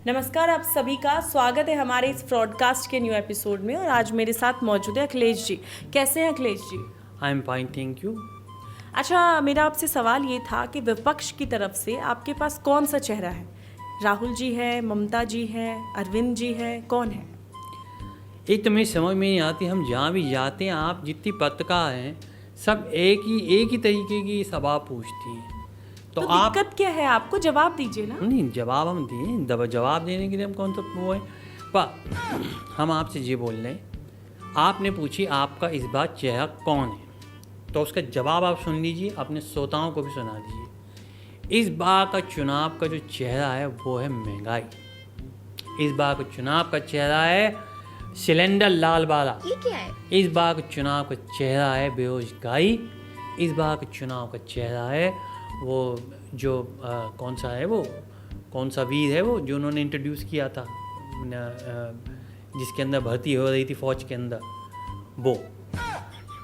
नमस्कार आप सभी का स्वागत है हमारे इस ब्रॉडकास्ट के न्यू एपिसोड में। और आज मेरे साथ मौजूद है अखिलेश जी। कैसे हैं Akhilesh ji? I am fine, thank you. अच्छा, मेरा आपसे सवाल ये था कि विपक्ष की तरफ से आपके पास कौन सा चेहरा है? राहुल जी है, ममता जी है, अरविंद जी है, कौन है? एक तो मेरी समझ में नहीं आती, हम जहाँ भी जाते हैं, आप जितनी पत्रकार हैं सब एक ही तरीके की सवाल पूछती हैं। तो आप दिक्कत क्या है? आपको जवाब दीजिए ना। नहीं, जवाब हम दिए, जवाब देने के लिए हम कौन सा वो है। पर हम आपसे ये बोल रहे हैं, आपने पूछी आपका इस बार चेहरा कौन है, तो उसका जवाब आप सुन लीजिए, अपने श्रोताओं को भी सुना दीजिए। इस बार का चुनाव का जो चेहरा है वो है महंगाई। इस बार का चुनाव का चेहरा है सिलेंडर लाल वाला। ये क्या है? इस बार का चुनाव का चेहरा है बेरोजगारी। इस बार का चुनाव का चेहरा है वो जो कौन सा है, वो कौन सा वीर है वो जो उन्होंने इंट्रोड्यूस किया था, जिसके अंदर भर्ती हो रही थी फौज के अंदर, वो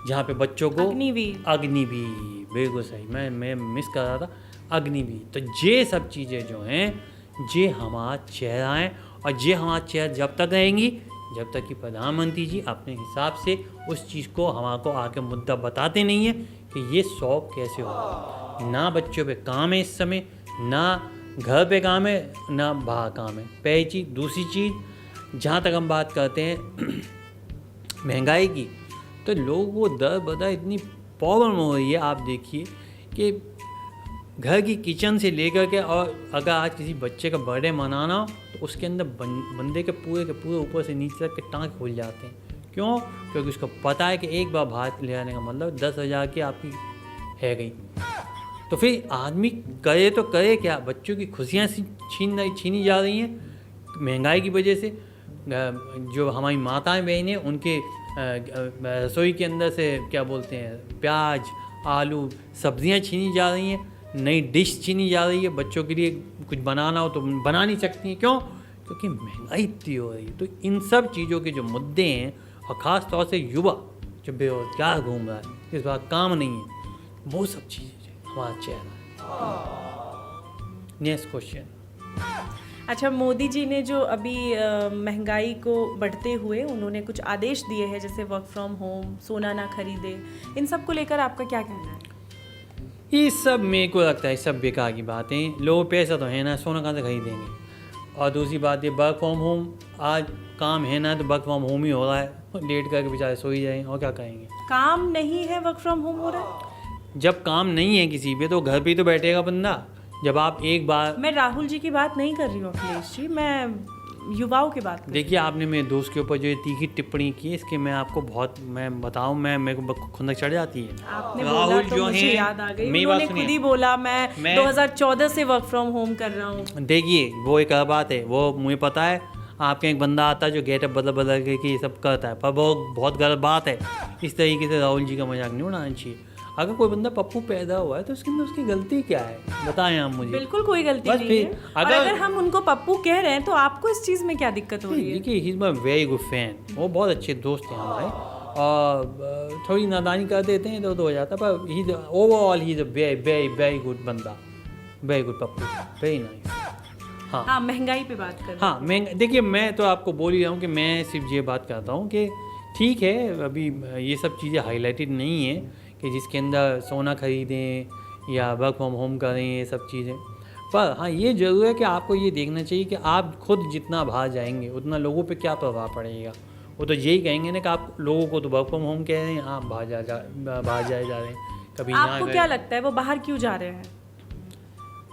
जहाँ पे बच्चों को अग्निवीर, बिल्कुल सही, मैं मिस कर रहा था, अग्निवीर। तो ये सब चीज़ें जो हैं ये हमारा चेहरा हैं, और ये हमारा चेहरा जब तक रहेंगी जब तक कि प्रधानमंत्री जी अपने हिसाब से उस चीज़ को हमारे आके मुद्दा बताते नहीं है कि ये 100 कैसे होगा। ना बच्चों पे काम है इस समय, ना घर पे काम है, ना बाहर काम है, पहली चीज़। दूसरी चीज़, जहाँ तक हम बात करते हैं महंगाई की, तो लोगों को दर बदर इतनी प्रॉब्लम हो रही है। आप देखिए कि घर की किचन से लेकर के, और अगर आज किसी बच्चे का बर्थडे मनाना हो तो उसके अंदर बंदे के पूरे ऊपर से नीचे तक के टाँक खुल जाते हैं। क्यों? क्योंकि उसको पता है कि एक बार भात ले आने का मतलब 10,000 की आपकी है गई। तो फिर आदमी करे तो करे क्या? बच्चों की खुशियाँ छीनी जा रही हैं महंगाई की वजह से। जो हमारी माताएं बहनें, उनके रसोई के अंदर से क्या बोलते हैं, प्याज, आलू, सब्जियां छीनी जा रही हैं, नई डिश छीनी जा रही है। बच्चों के लिए कुछ बनाना हो तो बना नहीं सकती हैं। क्यों? क्योंकि महंगाई इतनी हो रही है। तो इन सब चीज़ों के जो मुद्दे हैं, और ख़ास तौर से युवा जो बेरोजगार घूम रहा है, इस बार काम नहीं है, वो सब चीज़ें हमारा चेहरा है। Next question. अच्छा, मोदी जी ने जो अभी महंगाई को बढ़ते हुए उन्होंने कुछ आदेश दिए हैं, जैसे वर्क फ्रॉम होम, सोना ना खरीदे, इन सब को लेकर आपका क्या कहना है? ये सब मेरे को लगता है सब बेकार की बातें। लोगों पैसा तो है ना, सोना कहाँ से खरीदेंगे। और दूसरी बात ये वर्क फ्रॉम होम, आज काम है ना तो वर्क फ्रॉम होम ही हो रहा है, लेट करके बेचारे सो ही जाएँ और क्या कहेंगे। काम नहीं है, वर्क फ्रॉम होम हो रहा है। जब काम नहीं है किसी पे तो घर पे ही तो बैठेगा बंदा। जब आप एक बार, मैं राहुल जी की बात नहीं कर रही हूँ अखिलेश जी, मैं युवाओं की बात कर रही हूँ। देखिए आपने मेरे दोस्त के ऊपर जो ये तीखी टिप्पणी की, इसके मैं आपको बहुत, मैं बताऊं, मेरे को खुंदक चढ़ जाती है। आपने बोला तो मुझे याद आ गई, उन्होंने खुद ही बोला मैं 2014 से वर्क फ्रॉम होम कर रहा हूँ। देखिए वो एक बात है, वो मुझे पता है। आपके एक बंदा आता है जो गेटअप बदल के ये सब करता है, पर वो बहुत गलत बात है। इस तरीके से राहुल जी का मजाक नहीं उड़ाना चाहिए। अगर कोई बंदा पप्पू पैदा हुआ है तो उसके अंदर उसकी गलती क्या है, बताएं आप मुझे। बिल्कुल कोई गलती नहीं है। अगर हम उनको पप्पू कह रहे हैं तो आपको इस चीज़ में क्या दिक्कत हो रही है? देखिए he is my very good fan, वो बहुत अच्छे दोस्त हैं हमारे, और थोड़ी नादानी कर देते हैं तो हो जाता है, पर he overall he is a very very very good बंदा, very good Pappu, very nice. हाँ, महंगाई पे बात कर। हाँ, देखिए मैं तो आपको बोल ही रहा हूँ कि मैं सिर्फ ये बात करता हूँ कि ठीक है, अभी ये सब चीज़ें हाईलाइटेड नहीं है कि जिसके अंदर सोना खरीदें या वर्क फ्रॉम होम करें, ये सब चीज़ें। पर हाँ, ये ज़रूर है कि आपको ये देखना चाहिए कि आप खुद जितना बाहर जाएंगे उतना लोगों पे क्या प्रभाव पड़ेगा। वो तो यही कहेंगे ना कि आप लोगों को तो वर्क फ्रॉम होम कह रहे हैं, आप बाहर जाए जा रहे हैं। कभी आपको क्या लगता है वो बाहर क्यों जा रहे हैं?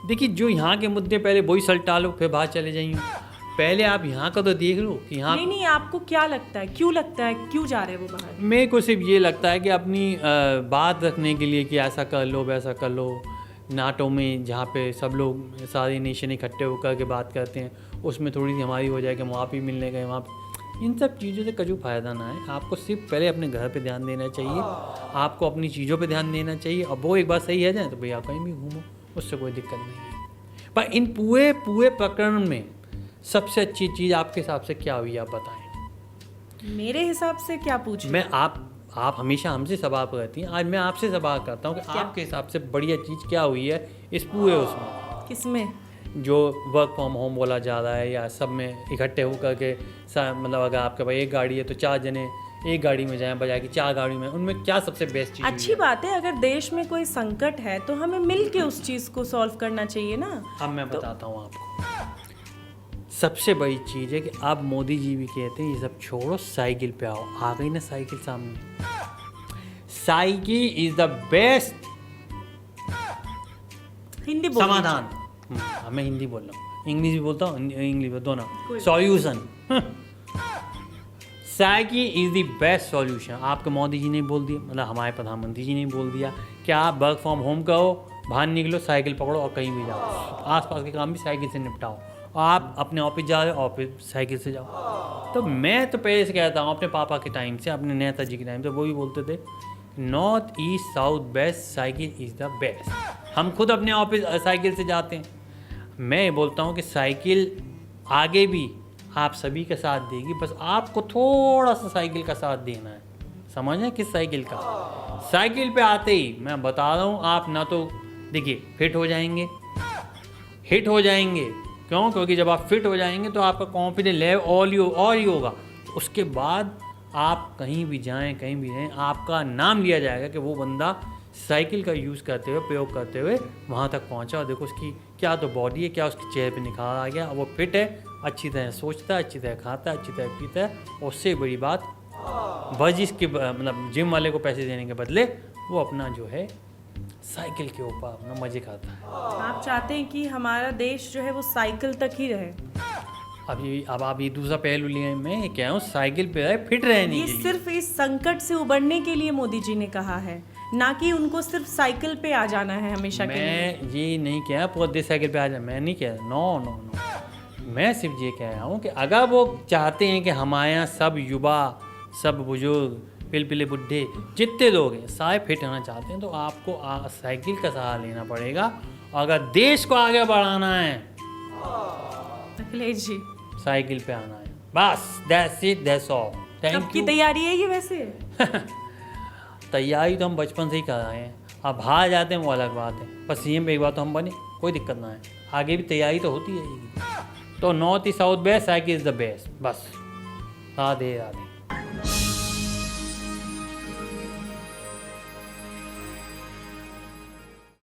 देखिए, जो यहाँ के मुद्दे पहले वही सलटा लो, फिर बाहर चले जाइए। पहले आप यहाँ का तो देख लो कि यहाँ नहीं, आपको क्या लगता है, क्यों लगता है, क्यों जा रहे हैं वो बाहर? मेरे को सिर्फ ये लगता है कि अपनी बात रखने के लिए कि ऐसा कर लो वैसा कर लो। नाटो में जहाँ पे सब लोग सारे नेशन इकट्ठे होकर के बात करते हैं, उसमें थोड़ी सी हमारी हो जाए कि वहाँ पे मिलने गए, वहाँ पे, इन सब चीज़ों से कजू फ़ायदा ना है। आपको सिर्फ पहले अपने घर पे ध्यान देना चाहिए, आपको अपनी चीज़ों पे ध्यान देना चाहिए, और वो एक बार सही है जाए तो भैया कहीं भी घूमो, उससे कोई दिक्कत नहीं है। पर इन पूरे प्रकरण में सबसे अच्छी चीज़ आपके हिसाब से क्या हुई, आप बताएं। मेरे हिसाब से क्या पूछ? मैं आप हमेशा हमसे सवाल करती हैं, आज मैं आपसे सवाल करता हूँ कि आपके हिसाब से बढ़िया चीज़ क्या हुई है इस पूरे उसमें। किसमें? जो वर्क फ्रॉम होम बोला जा रहा है, या सब में इकट्ठे होकर के मतलब अगर आपके भाई एक गाड़ी है तो 4 जने एक गाड़ी में जाएं बजाय कि 4 गाड़ी में, उनमें क्या सबसे बेस्ट चीज़? अच्छी बात है, अगर देश में कोई संकट है तो हमें मिल के उस चीज़ को सॉल्व करना चाहिए ना। अब मैं बताता हूँ आपको, सबसे बड़ी चीज़ है कि अब मोदी जी भी कहते हैं ये सब छोड़ो, साइकिल पे आओ। आ गई ना साइकिल सामने, cycle is the best Hindi बोल समाधान। मैं हिंदी बोल रहा हूँ, इंग्लिश भी बोलता हूँ, इंग्लिश दोनों। Solution, cycle is the best solution. आपके मोदी जी ने बोल दिया, मतलब हमारे प्रधानमंत्री जी ने बोल दिया कि आप वर्क फ्रॉम होम करो, बाहर निकलो, साइकिल पकड़ो और कहीं भी जाओ, आसपास के काम भी साइकिल से निपटाओ। आप अपने ऑफिस जा रहे हो, ऑफिस साइकिल से जाओ। तो मैं तो पहले से कहता हूँ, अपने पापा के टाइम से, अपने नेताजी के टाइम से, वो भी बोलते थे north east south west cycle is the best. हम खुद अपने ऑफिस साइकिल से जाते हैं। मैं बोलता हूँ कि साइकिल आगे भी आप सभी का साथ देगी, बस आपको थोड़ा सा साइकिल का साथ देना है। समझ रहे किस साइकिल का? साइकिल पे आते ही मैं बता रहा हूँ, आप ना तो देखिए फिट हो जाएंगे, हिट हो जाएंगे। क्यों? क्योंकि जब आप फिट हो जाएंगे तो आपका कॉन्फिडेंस लेवल और ही होगा। तो उसके बाद आप कहीं भी जाएं, कहीं भी रहें, आपका नाम लिया जाएगा कि वो बंदा साइकिल का यूज़ करते हुए, प्रयोग करते हुए वहाँ तक पहुँचा। और देखो उसकी क्या तो बॉडी है, क्या उसके चेहरे पे निखार आ गया, वो फिट है, अच्छी तरह सोचता है, अच्छी तरह खाता है, अच्छी तरह पीता है। और उससे बड़ी बात, वर्जिश के मतलब जिम वाले को पैसे देने के बदले वो अपना जो है साइकिल के ऊपर अपना मजे खाता है। आप चाहते हैं कि हमारा देश जो है वो साइकिल तक ही रहे। अब आप ये दूसरा पहलू लिए, मैं क्या हूँ, साइकिल पे रहे, फिट रहने ये के लिए। सिर्फ इस संकट से उबरने के लिए मोदी जी ने कहा है, ना कि उनको सिर्फ साइकिल पे आ जाना है हमेशा के लिए। मैं ये नहीं कह पूरा देश साइकिल पे आ जाए, मैं नहीं कह रहा, नो। मैं सिर्फ ये कह रहा हूँ कि अगर वो चाहते हैं कि हमारे यहाँ सब युवा, सब बुजुर्ग, पिलपिले बुढ़े, जितने लोग हैं सारे फिट होना चाहते हैं, तो आपको साइकिल का सहारा लेना पड़ेगा। और अगर देश को आगे बढ़ाना है, अखिलेश जी, साइकिल पे आना है, बस। That's it, that's all. Thank कब की यू। तैयारी है ये वैसे? तैयारी तो हम बचपन से ही कर रहे हैं। अब बाहर जाते हैं वो अलग बात है, पर सीएम पे एक बार तो हम बने, कोई दिक्कत ना है, आगे भी तैयारी तो होती रहेगी। तो north east south best, cycle is the best. बस राधे राधे।